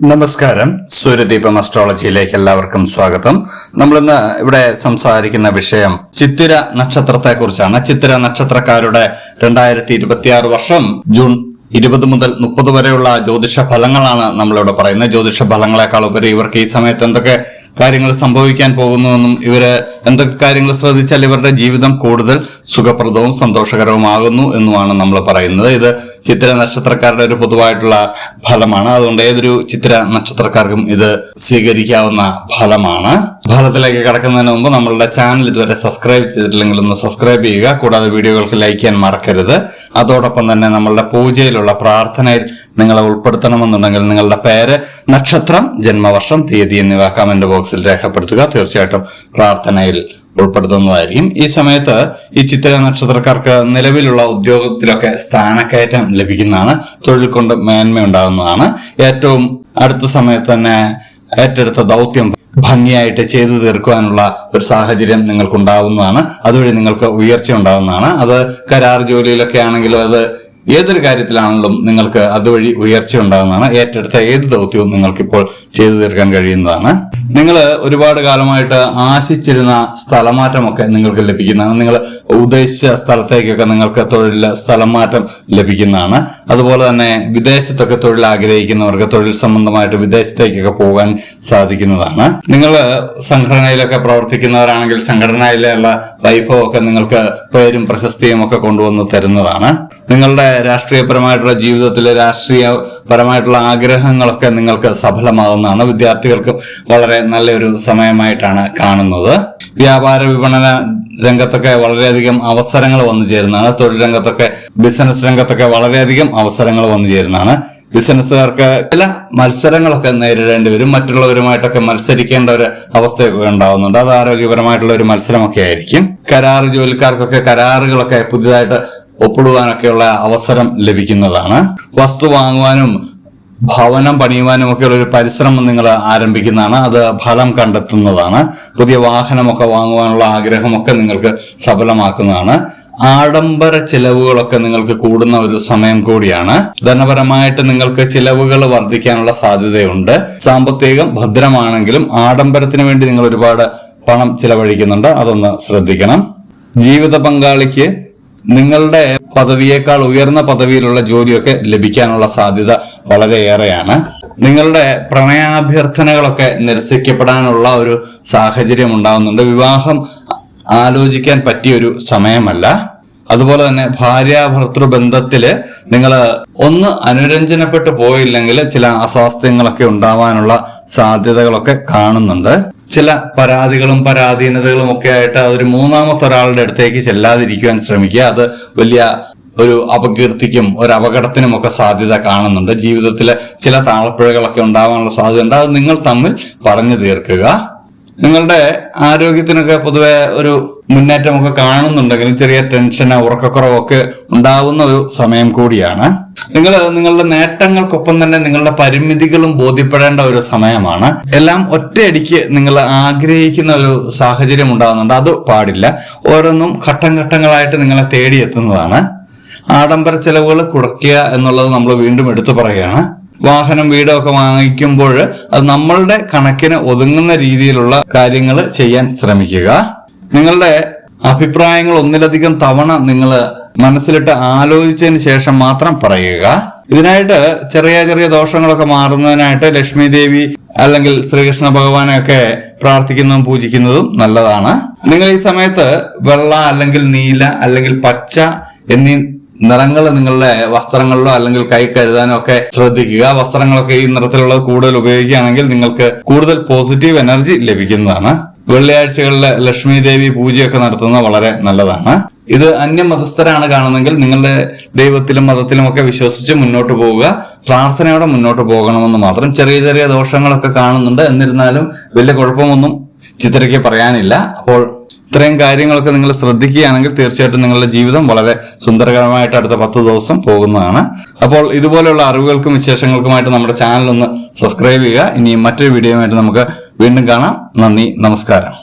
നമസ്കാരം. സൂര്യദീപം അസ്ട്രോളജിയിലേക്ക് എല്ലാവർക്കും സ്വാഗതം. നമ്മളിന്ന് ഇവിടെ സംസാരിക്കുന്ന വിഷയം ചിത്തിര നക്ഷത്രത്തെ കുറിച്ചാണ്. ചിത്തിര നക്ഷത്രക്കാരുടെ 2026 വർഷം ജൂൺ 20 മുതൽ 30 വരെയുള്ള ജ്യോതിഷ ഫലങ്ങളാണ് നമ്മളിവിടെ പറയുന്നത്. ജ്യോതിഷ ഫലങ്ങളെക്കാൾ ഉപരി ഇവർക്ക് ഈ സമയത്ത് എന്തൊക്കെ കാര്യങ്ങൾ സംഭവിക്കാൻ പോകുന്നുവെന്നും ഇവര് എന്തൊക്കെ കാര്യങ്ങൾ ശ്രദ്ധിച്ചാൽ ഇവരുടെ ജീവിതം കൂടുതൽ സുഖപ്രദവും സന്തോഷകരവുമാകുന്നു എന്നുമാണ് നമ്മൾ പറയുന്നത്. ഇത് ചിത്തിര നക്ഷത്രക്കാരുടെ ഒരു പൊതുവായിട്ടുള്ള ഫലമാണ്. അതുകൊണ്ട് ഏതൊരു ചിത്തിര നക്ഷത്രക്കാർക്കും ഇത് സ്വീകരിക്കാവുന്ന ഫലമാണ്. ഫലത്തിലേക്ക് കടക്കുന്നതിന് മുമ്പ് നമ്മളുടെ ചാനൽ ഇതുവരെ സബ്സ്ക്രൈബ് ചെയ്തിട്ടില്ലെങ്കിൽ ഒന്ന് സബ്സ്ക്രൈബ് ചെയ്യുക. കൂടാതെ വീഡിയോകൾക്ക് ലൈക്ക് ചെയ്യാൻ മറക്കരുത്. അതോടൊപ്പം തന്നെ നമ്മളുടെ പൂജയിലുള്ള പ്രാർത്ഥനയിൽ നിങ്ങളെ ഉൾപ്പെടുത്തണമെന്നുണ്ടെങ്കിൽ നിങ്ങളുടെ പേര്, നക്ഷത്രം, ജന്മവർഷം, തീയതി എന്നിവ കമന്റ് ബോക്സിൽ രേഖപ്പെടുത്തുക. തീർച്ചയായിട്ടും പ്രാർത്ഥനയിൽ ഉൾപ്പെടുത്തുന്നതായിരിക്കും. ഈ സമയത്ത് ഈ ചിത്തിര നക്ഷത്രക്കാർക്ക് നിലവിലുള്ള ഉദ്യോഗത്തിലൊക്കെ സ്ഥാനക്കയറ്റം ലഭിക്കുന്നതാണ്. തൊഴിൽ കൊണ്ട് മേന്മ ഉണ്ടാകുന്നതാണ്. ഏറ്റവും അടുത്ത സമയത്ത് തന്നെ ഏറ്റെടുത്ത ദൗത്യം ഭംഗിയായിട്ട് ചെയ്തു തീർക്കുവാനുള്ള ഒരു സാഹചര്യം നിങ്ങൾക്കുണ്ടാവുന്നതാണ്. അതുവഴി നിങ്ങൾക്ക് ഉയർച്ച ഉണ്ടാകുന്നതാണ്. അത് കരാർ ജോലിയിലൊക്കെ ആണെങ്കിലും അത് ഏതൊരു കാര്യത്തിലാണെങ്കിലും നിങ്ങൾക്ക് അതുവഴി ഉയർച്ച ഉണ്ടാകുന്നതാണ്. ഏറ്റെടുത്ത ഏത് ദൗത്യവും നിങ്ങൾക്കിപ്പോൾ ചെയ്തു തീർക്കാൻ കഴിയുന്നതാണ്. നിങ്ങൾ ഒരുപാട് കാലമായിട്ട് ആശിച്ചിരുന്ന സ്ഥലമാറ്റമൊക്കെ നിങ്ങൾക്ക് ലഭിക്കുന്നതാണ്. നിങ്ങൾ ഉദ്ദേശിച്ച സ്ഥലത്തേക്കൊക്കെ നിങ്ങൾക്ക് തൊഴിൽ സ്ഥലം മാറ്റം ലഭിക്കുന്നതാണ്. അതുപോലെ തന്നെ വിദേശത്തൊക്കെ തൊഴിൽ ആഗ്രഹിക്കുന്നവർക്ക് തൊഴിൽ സംബന്ധമായിട്ട് വിദേശത്തേക്കൊക്കെ പോകാൻ സാധിക്കുന്നതാണ്. നിങ്ങൾ സംഘടനയിലൊക്കെ പ്രവർത്തിക്കുന്നവരാണെങ്കിൽ സംഘടനയിലുള്ള വൈഭവമൊക്കെ നിങ്ങൾക്ക് പേരും പ്രശസ്തിയും ഒക്കെ കൊണ്ടുവന്ന് തരുന്നതാണ്. നിങ്ങളുടെ രാഷ്ട്രീയപരമായിട്ടുള്ള ജീവിതത്തിലെ രാഷ്ട്രീയപരമായിട്ടുള്ള ആഗ്രഹങ്ങളൊക്കെ നിങ്ങൾക്ക് സഫലമാകുന്നതാണ്. വിദ്യാർത്ഥികൾക്ക് വളരെ നല്ലൊരു സമയമായിട്ടാണ് കാണുന്നത്. വ്യാപാര വിപണന രംഗത്തൊക്കെ വളരെയധികം അവസരങ്ങൾ വന്നു ചേരുന്നതാണ്. തൊഴിൽ രംഗത്തൊക്കെ, ബിസിനസ് രംഗത്തൊക്കെ വളരെയധികം അവസരങ്ങൾ വന്നു ചേരുന്നതാണ്. ബിസിനസ്സുകാർക്ക് ചില മത്സരങ്ങളൊക്കെ നേരിടേണ്ടി വരും. മറ്റുള്ളവരുമായിട്ടൊക്കെ മത്സരിക്കേണ്ട ഒരു അവസ്ഥയൊക്കെ ഉണ്ടാവുന്നുണ്ട്. അത് ആരോഗ്യപരമായിട്ടുള്ള ഒരു മത്സരമൊക്കെ ആയിരിക്കും. കരാർ ജോലിക്കാർക്കൊക്കെ കരാറുകളൊക്കെ പുതിയതായിട്ട് ഒപ്പിടുവാനൊക്കെയുള്ള അവസരം ലഭിക്കുന്നതാണ്. വസ്തു വാങ്ങുവാനും ഭവനം പണിയുവാനും ഒക്കെയുള്ള ഒരു പരിശ്രമം നിങ്ങൾ ആരംഭിക്കുന്നതാണ്. അത് ഫലം കണ്ടെത്തുന്നതാണ്. പുതിയ വാഹനമൊക്കെ വാങ്ങുവാനുള്ള ആഗ്രഹമൊക്കെ നിങ്ങൾക്ക് സഫലമാക്കുന്നതാണ്. ആഡംബര ചിലവുകളൊക്കെ നിങ്ങൾക്ക് കൂടുന്ന ഒരു സമയം കൂടിയാണ്. ധനപരമായിട്ട് നിങ്ങൾക്ക് ചിലവുകൾ വർദ്ധിക്കാനുള്ള സാധ്യതയുണ്ട്. സാമ്പത്തികം ഭദ്രമാണെങ്കിലും ആഡംബരത്തിന് വേണ്ടി നിങ്ങൾ ഒരുപാട് പണം ചിലവഴിക്കുന്നുണ്ട്. അതൊന്ന് ശ്രദ്ധിക്കണം. ജീവിത പങ്കാളിക്ക് നിങ്ങളുടെ പദവിയേക്കാൾ ഉയർന്ന പദവിയിലുള്ള ജോലിയൊക്കെ ലഭിക്കാനുള്ള സാധ്യത വളരെയേറെയാണ്. നിങ്ങളുടെ പ്രണയാഭ്യർത്ഥനകളൊക്കെ നിരസിക്കപ്പെടാനുള്ള ഒരു സാഹചര്യം ഉണ്ടാകുന്നുണ്ട്. വിവാഹം ആലോചിക്കാൻ പറ്റിയൊരു സമയമല്ല. അതുപോലെ തന്നെ ഭാര്യാഭർത്തൃ ബന്ധത്തില് നിങ്ങൾ ഒന്ന് അനുരഞ്ജനപ്പെട്ടു പോയില്ലെങ്കിൽ ചില അസ്വാസ്ഥ്യങ്ങളൊക്കെ ഉണ്ടാവാനുള്ള സാധ്യതകളൊക്കെ കാണുന്നുണ്ട്. ചില പരാതികളും പരാധീനതകളും ഒക്കെ ആയിട്ട് അതൊരു മൂന്നാമത്തെ ഒരാളുടെ അടുത്തേക്ക് ചെല്ലാതിരിക്കുവാൻ ശ്രമിക്കുക. അത് വലിയ ഒരു അപകീർത്തിക്കും ഒരു അപകടത്തിനും ഒക്കെ സാധ്യത കാണുന്നുണ്ട്. ജീവിതത്തിലെ ചില താളപ്പിഴകളൊക്കെ ഉണ്ടാവാനുള്ള സാധ്യതയുണ്ട്. അത് നിങ്ങൾ തമ്മിൽ പറഞ്ഞു തീർക്കുക. നിങ്ങളുടെ ആരോഗ്യത്തിനൊക്കെ പൊതുവെ ഒരു മുന്നേറ്റമൊക്കെ കാണുന്നുണ്ടെങ്കിലും ചെറിയ ടെൻഷന്, ഉറക്കക്കുറവൊക്കെ ഉണ്ടാവുന്ന ഒരു സമയം കൂടിയാണ്. നിങ്ങൾ നിങ്ങളുടെ നേട്ടങ്ങൾക്കൊപ്പം തന്നെ നിങ്ങളുടെ പരിമിതികളും ബോധ്യപ്പെടേണ്ട ഒരു സമയമാണ്. എല്ലാം ഒറ്റയടിക്ക് നിങ്ങൾ ആഗ്രഹിക്കുന്ന ഒരു സാഹചര്യം ഉണ്ടാകുന്നുണ്ട്. അത് പാടില്ല. ഓരോന്നും ഘട്ടം ഘട്ടങ്ങളായിട്ട് നിങ്ങളെ തേടിയെത്തുന്നതാണ്. ആഡംബര ചെലവുകൾ കുറയ്ക്കുക എന്നുള്ളത് നമ്മൾ വീണ്ടും എടുത്തു പറയുകയാണ്. വാഹനം, വീടൊക്കെ വാങ്ങിക്കുമ്പോൾ അത് നമ്മളുടെ കണക്കിന് ഒതുങ്ങുന്ന രീതിയിലുള്ള കാര്യങ്ങൾ ചെയ്യാൻ ശ്രമിക്കുക. നിങ്ങളുടെ അഭിപ്രായങ്ങൾ ഒന്നിലധികം തവണ നിങ്ങൾ മനസ്സിലിട്ട് ആലോചിച്ചതിന് ശേഷം മാത്രം പറയുക. ഇതിനായിട്ട് ചെറിയ ചെറിയ ദോഷങ്ങളൊക്കെ മാറുന്നതിനായിട്ട് ലക്ഷ്മി ദേവി അല്ലെങ്കിൽ ശ്രീകൃഷ്ണ ഭഗവാനെയൊക്കെ പ്രാർത്ഥിക്കുന്നതും പൂജിക്കുന്നതും നല്ലതാണ്. നിങ്ങൾ ഈ സമയത്ത് വെള്ള അല്ലെങ്കിൽ നീല അല്ലെങ്കിൽ പച്ച എന്നീ നിറങ്ങൾ നിങ്ങളുടെ വസ്ത്രങ്ങളിലോ അല്ലെങ്കിൽ കൈ കരുതാനോ ഒക്കെ ശ്രദ്ധിക്കുക. വസ്ത്രങ്ങളൊക്കെ ഈ നിറത്തിലുള്ളത് കൂടുതൽ ഉപയോഗിക്കുകയാണെങ്കിൽ നിങ്ങൾക്ക് കൂടുതൽ പോസിറ്റീവ് എനർജി ലഭിക്കുന്നതാണ്. വെള്ളിയാഴ്ചകളിൽ ലക്ഷ്മി ദേവി പൂജയൊക്കെ നടത്തുന്നത് വളരെ നല്ലതാണ്. ഇത് അന്യമതസ്ഥരാണ് കാണുന്നെങ്കിൽ നിങ്ങളുടെ ദൈവത്തിലും മതത്തിലും ഒക്കെ വിശ്വസിച്ച് മുന്നോട്ട് പോവുക. പ്രാർത്ഥനയോടെ മുന്നോട്ട് പോകണമെന്ന് മാത്രം. ചെറിയ ചെറിയ ദോഷങ്ങളൊക്കെ കാണുന്നുണ്ട്. എന്നിരുന്നാലും വലിയ കുഴപ്പമൊന്നും ചിത്രയ്ക്ക് പറയാനില്ല. അപ്പോൾ ഇത്രയും കാര്യങ്ങളൊക്കെ നിങ്ങൾ ശ്രദ്ധിക്കുകയാണെങ്കിൽ തീർച്ചയായിട്ടും നിങ്ങളുടെ ജീവിതം വളരെ സുന്ദരകരമായിട്ട് അടുത്ത 10 ദിവസം പോകുന്നതാണ്. അപ്പോൾ ഇതുപോലെയുള്ള അറിവുകൾക്കും വിശേഷങ്ങൾക്കുമായിട്ട് നമ്മുടെ ചാനൽ ഒന്ന് സബ്സ്ക്രൈബ് ചെയ്യുക. ഇനി മറ്റൊരു വീഡിയോയുമായിട്ട് നമുക്ക് വീണ്ടും കാണാം. നന്ദി, നമസ്കാരം.